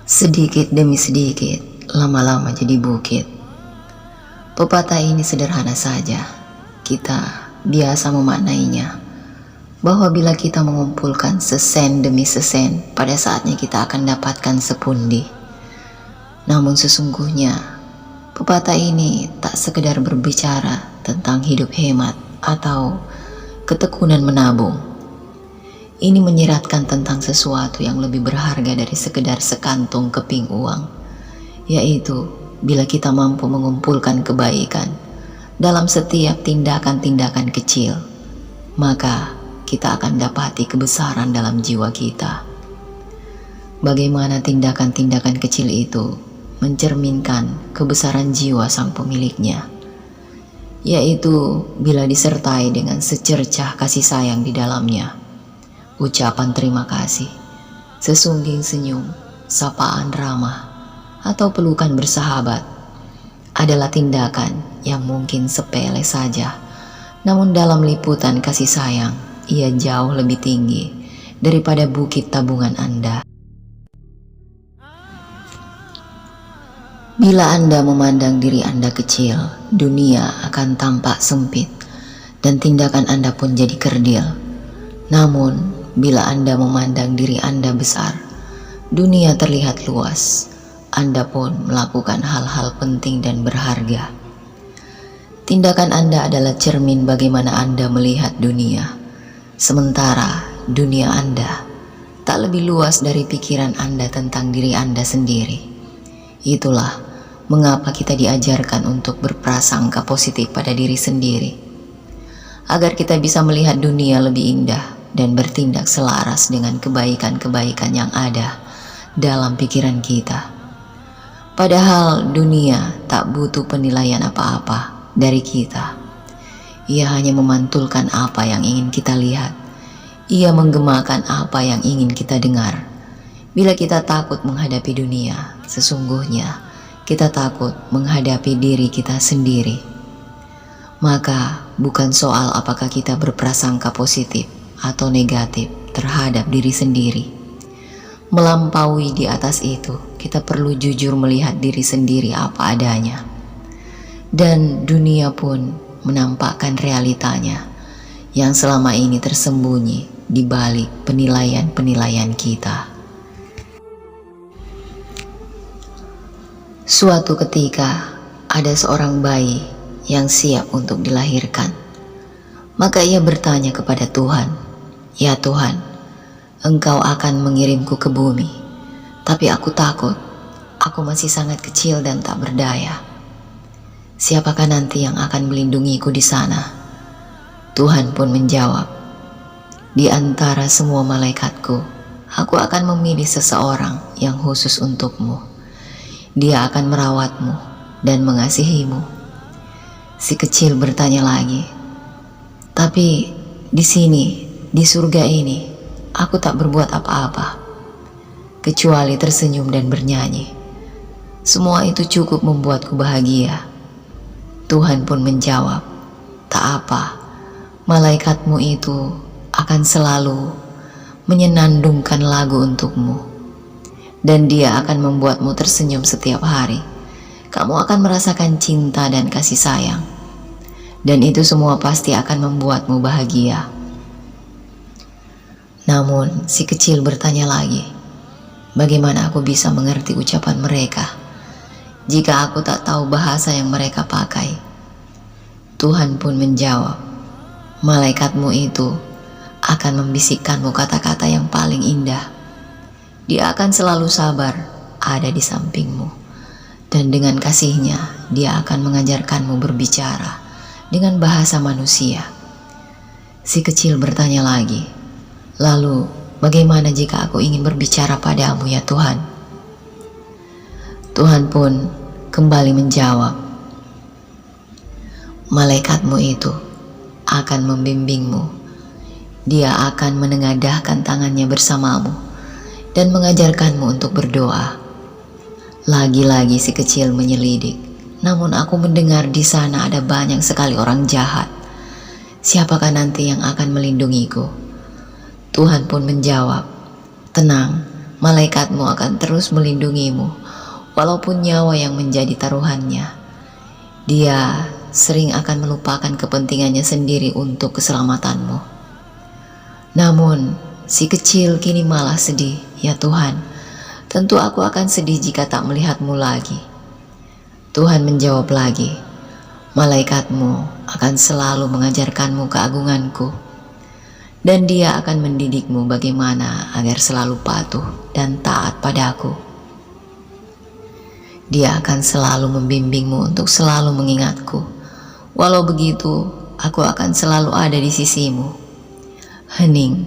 Sedikit demi sedikit, lama-lama jadi bukit. Pepatah ini sederhana saja. Kita biasa memaknainya bahwa bila kita mengumpulkan sesen demi sesen, pada saatnya kita akan dapatkan sepundi. Namun sesungguhnya, pepatah ini tak sekedar berbicara tentang hidup hemat atau ketekunan menabung. Ini menyiratkan tentang sesuatu yang lebih berharga dari sekedar sekantung keping uang, yaitu bila kita mampu mengumpulkan kebaikan dalam setiap tindakan-tindakan kecil, maka kita akan dapati kebesaran dalam jiwa kita. Bagaimana tindakan-tindakan kecil itu mencerminkan kebesaran jiwa sang pemiliknya, yaitu bila disertai dengan secercah kasih sayang di dalamnya. Ucapan terima kasih, sesungging senyum, sapaan ramah, atau pelukan bersahabat adalah tindakan yang mungkin sepele saja, namun dalam liputan kasih sayang, ia jauh lebih tinggi daripada bukit tabungan Anda. Bila Anda memandang diri Anda kecil, dunia akan tampak sempit dan tindakan Anda pun jadi kerdil. Namun, bila Anda memandang diri Anda besar, dunia terlihat luas. Anda pun melakukan hal-hal penting dan berharga. Tindakan Anda adalah cermin bagaimana Anda melihat dunia. Sementara dunia Anda tak lebih luas dari pikiran Anda tentang diri Anda sendiri. Itulah mengapa kita diajarkan untuk berprasangka positif pada diri sendiri, agar kita bisa melihat dunia lebih indah dan bertindak selaras dengan kebaikan-kebaikan yang ada dalam pikiran kita. Padahal dunia tak butuh penilaian apa-apa dari kita. Ia hanya memantulkan apa yang ingin kita lihat. Ia menggemakan apa yang ingin kita dengar. Bila kita takut menghadapi dunia, sesungguhnya kita takut menghadapi diri kita sendiri. Maka bukan soal apakah kita berprasangka positif atau negatif terhadap diri sendiri. Melampaui di atas itu, kita perlu jujur melihat diri sendiri apa adanya. Dan dunia pun menampakkan realitanya yang selama ini tersembunyi di balik penilaian-penilaian kita. Suatu ketika ada seorang bayi yang siap untuk dilahirkan. Maka ia bertanya kepada Tuhan, "Ya Tuhan, Engkau akan mengirimku ke bumi, tapi aku takut, aku masih sangat kecil dan tak berdaya. Siapakah nanti yang akan melindungiku di sana?" Tuhan pun menjawab, "Di antara semua malaikatku, aku akan memilih seseorang yang khusus untukmu. Dia akan merawatmu dan mengasihimu." Si kecil bertanya lagi, "Tapi di sini, di surga ini, aku tak berbuat apa-apa, kecuali tersenyum dan bernyanyi. Semua itu cukup membuatku bahagia." Tuhan pun menjawab, "Tak apa, malaikatmu itu akan selalu menyenandungkan lagu untukmu, dan dia akan membuatmu tersenyum setiap hari. Kamu akan merasakan cinta dan kasih sayang, dan itu semua pasti akan membuatmu bahagia." Namun si kecil bertanya lagi, "Bagaimana aku bisa mengerti ucapan mereka jika aku tak tahu bahasa yang mereka pakai?" Tuhan pun menjawab, "Malaikatmu itu akan membisikkanmu kata-kata yang paling indah. Dia akan selalu sabar ada di sampingmu, dan dengan kasihnya dia akan mengajarkanmu berbicara dengan bahasa manusia." Si kecil bertanya lagi, "Lalu bagaimana jika aku ingin berbicara padamu ya Tuhan?" Tuhan pun kembali menjawab, "Malaikatmu itu akan membimbingmu. Dia akan menengadahkan tangannya bersamamu dan mengajarkanmu untuk berdoa." Lagi-lagi si kecil menyelidik, "Namun aku mendengar di sana ada banyak sekali orang jahat. Siapakah nanti yang akan melindungiku?" Tuhan pun menjawab, "Tenang, Malaikatmu akan terus melindungimu, walaupun nyawa yang menjadi taruhannya. Dia sering akan melupakan kepentingannya sendiri untuk keselamatanmu. Namun, si kecil kini malah sedih. Ya Tuhan, tentu aku akan sedih jika tak melihatmu lagi. Tuhan menjawab lagi, malaikatmu akan selalu mengajarkanmu keagunganku, dan dia akan mendidikmu bagaimana agar selalu patuh dan taat padaku. Dia akan selalu membimbingmu untuk selalu mengingatku. Walau begitu, aku akan selalu ada di sisimu. Hening,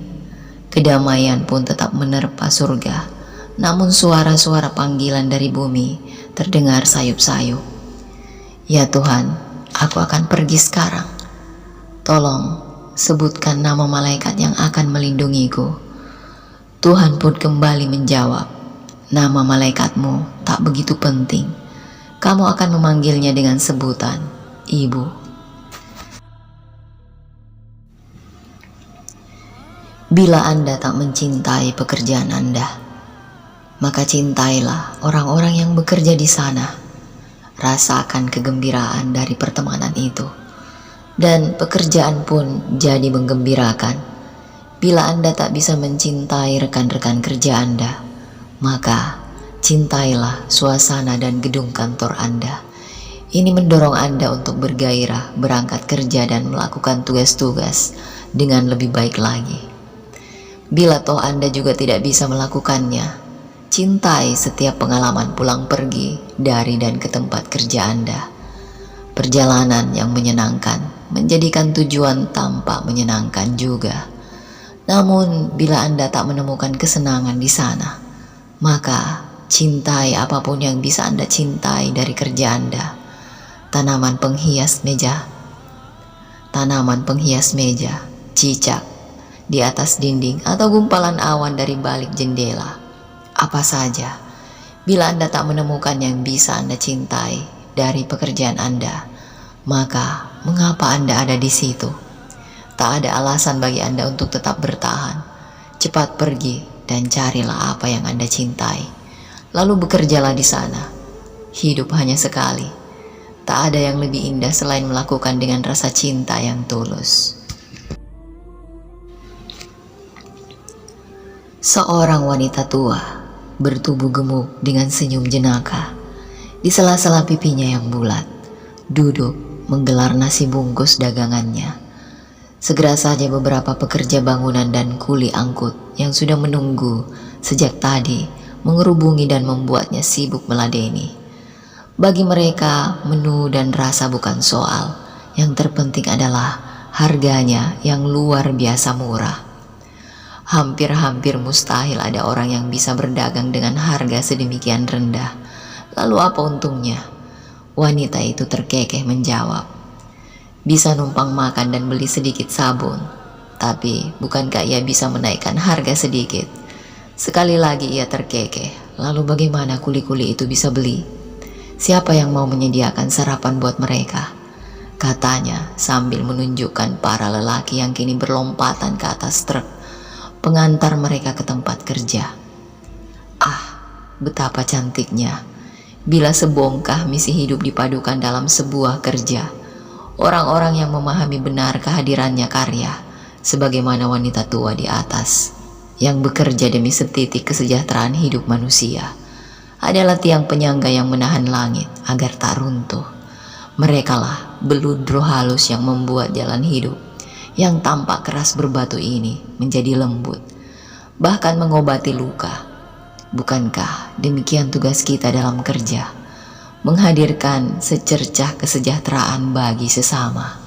kedamaian pun tetap menerpa surga, namun suara-suara panggilan dari bumi terdengar sayup-sayup. Ya Tuhan, aku akan pergi sekarang. Tolong sebutkan nama malaikat yang akan melindungiku. Tuhan pun kembali menjawab, nama malaikatmu tak begitu penting. Kamu akan memanggilnya dengan sebutan Ibu. Bila Anda tak mencintai pekerjaan Anda, maka cintailah orang-orang yang bekerja di sana. Rasakan kegembiraan dari pertemanan itu, dan pekerjaan pun jadi menggembirakan. Bila Anda tak bisa mencintai rekan-rekan kerja Anda, maka cintailah suasana dan gedung kantor Anda. Ini mendorong Anda untuk bergairah, berangkat kerja dan melakukan tugas-tugas dengan lebih baik lagi. Bila toh Anda juga tidak bisa melakukannya, cintai setiap pengalaman pulang pergi dari dan ke tempat kerja Anda. Perjalanan yang menyenangkan menjadikan tujuan tampak menyenangkan juga. Namun bila Anda tak menemukan kesenangan di sana, maka cintai apapun yang bisa Anda cintai dari kerja Anda. Tanaman penghias meja, cicak di atas dinding, atau gumpalan awan dari balik jendela. Apa saja, bila Anda tak menemukan yang bisa Anda cintai dari pekerjaan Anda, maka mengapa Anda ada di situ? Tak ada alasan bagi Anda untuk tetap bertahan. Cepat pergi dan carilah apa yang Anda cintai, lalu bekerjalah di sana. Hidup hanya sekali. Tak ada yang lebih indah selain melakukan dengan rasa cinta yang tulus. Seorang wanita tua bertubuh gemuk dengan senyum jenaka. Di sela-sela pipinya yang bulat, duduk menggelar nasi bungkus dagangannya. Segera saja beberapa pekerja bangunan dan kuli angkut yang sudah menunggu sejak tadi mengerubungi dan membuatnya sibuk meladeni. Bagi mereka, menu dan rasa bukan soal. Yang terpenting adalah harganya yang luar biasa murah. Hampir-hampir mustahil ada orang yang bisa berdagang dengan harga sedemikian rendah. Lalu apa untungnya? Wanita itu terkekeh menjawab, bisa numpang makan dan beli sedikit sabun. Tapi bukankah ia bisa menaikkan harga sedikit? Sekali lagi ia terkekeh. Lalu bagaimana kuli-kuli itu bisa beli? Siapa yang mau menyediakan sarapan buat mereka? Katanya sambil menunjukkan para lelaki yang kini berlompatan ke atas truk pengantar mereka ke tempat kerja. Ah, betapa cantiknya bila sebongkah misi hidup dipadukan dalam sebuah kerja. Orang-orang yang memahami benar kehadirannya karya, sebagaimana wanita tua di atas, yang bekerja demi setitik kesejahteraan hidup manusia, adalah tiang penyangga yang menahan langit agar tak runtuh. Merekalah beludro halus yang membuat jalan hidup yang tampak keras berbatu ini menjadi lembut, bahkan mengobati luka. Bukankah demikian tugas kita dalam kerja? Menghadirkan secercah kesejahteraan bagi sesama.